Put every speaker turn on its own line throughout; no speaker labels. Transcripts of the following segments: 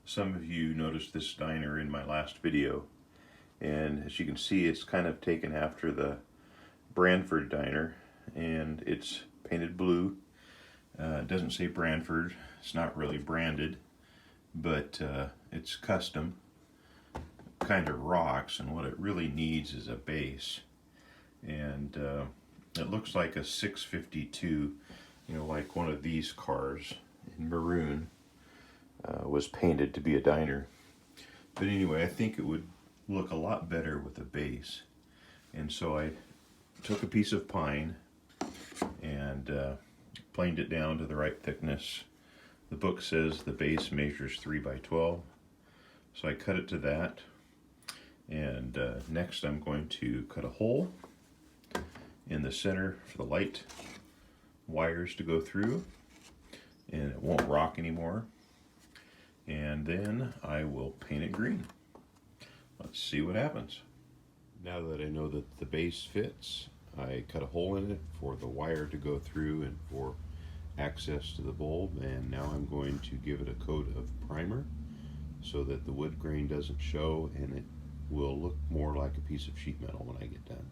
Some of you noticed this diner in my last video, and as you can see, it's kind of taken after the Branford diner, and it's painted blue. It doesn't say Branford, it's not really branded, but it's custom, kind of rocks, and what it really needs is a base. And it looks like a 652, like one of these cars in maroon. Was painted to be a diner. But anyway, I think it would look a lot better with a base. And so I took a piece of pine and planed it down to the right thickness. The book says the base measures 3 by 12. So I cut it to that. And next I'm going to cut a hole in the center for the light wires to go through. And it won't rock anymore. And then I will paint it green. Let's see what happens. Now that I know that the base fits, I cut a hole in it for the wire to go through and for access to the bulb, and now I'm going to give it a coat of primer so that the wood grain doesn't show and it will look more like a piece of sheet metal when I get done.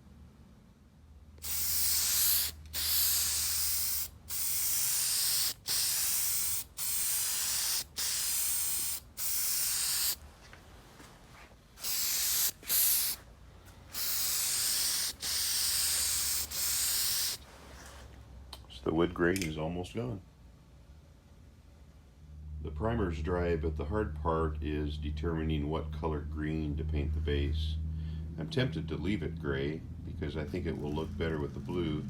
The wood grain is almost gone. The primer's dry, but the hard part is determining what color green to paint the base. I'm tempted to leave it gray because I think it will look better with the blue,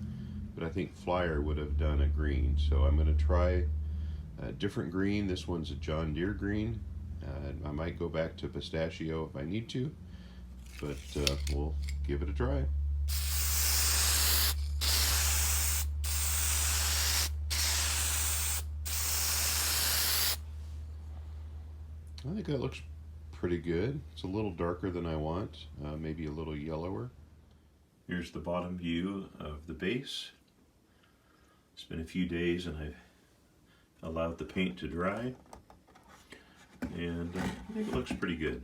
but I think Flyer would have done a green, so I'm going to try a different green. This one's a John Deere green. I might go back to pistachio if I need to, but we'll give it a try. I think that looks pretty good. It's a little darker than I want, maybe a little yellower. Here's the bottom view of the base. It's been a few days and I've allowed the paint to dry, and I think it looks pretty good.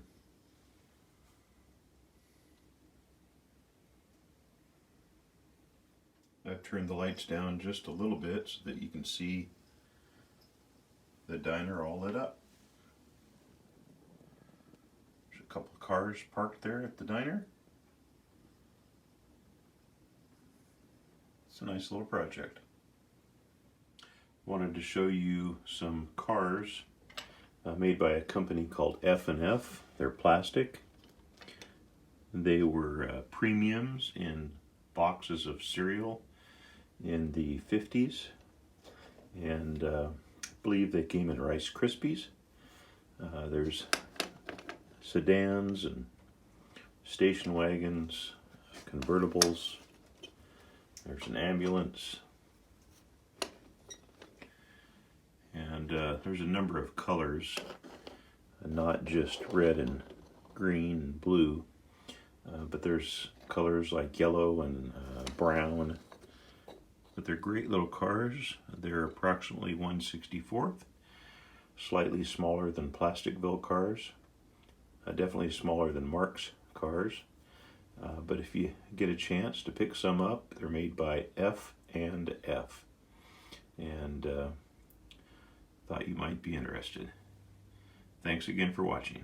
I've turned the lights down just a little bit so that you can see the diner all lit up. Couple of cars parked there at the diner. It's a nice little project. Wanted to show you some cars made by a company called F&F. They're plastic. They were premiums in boxes of cereal in the 50s, and I believe they came in Rice Krispies. There's sedans and station wagons, convertibles. There's an ambulance, and there's a number of colors, not just red and green and blue, but there's colors like yellow and brown. But they're great little cars. They're approximately 1/64, slightly smaller than Plasticville cars. Definitely smaller than Mark's cars, but if you get a chance to pick some up, they're made by F&F, and thought you might be interested. Thanks again for watching.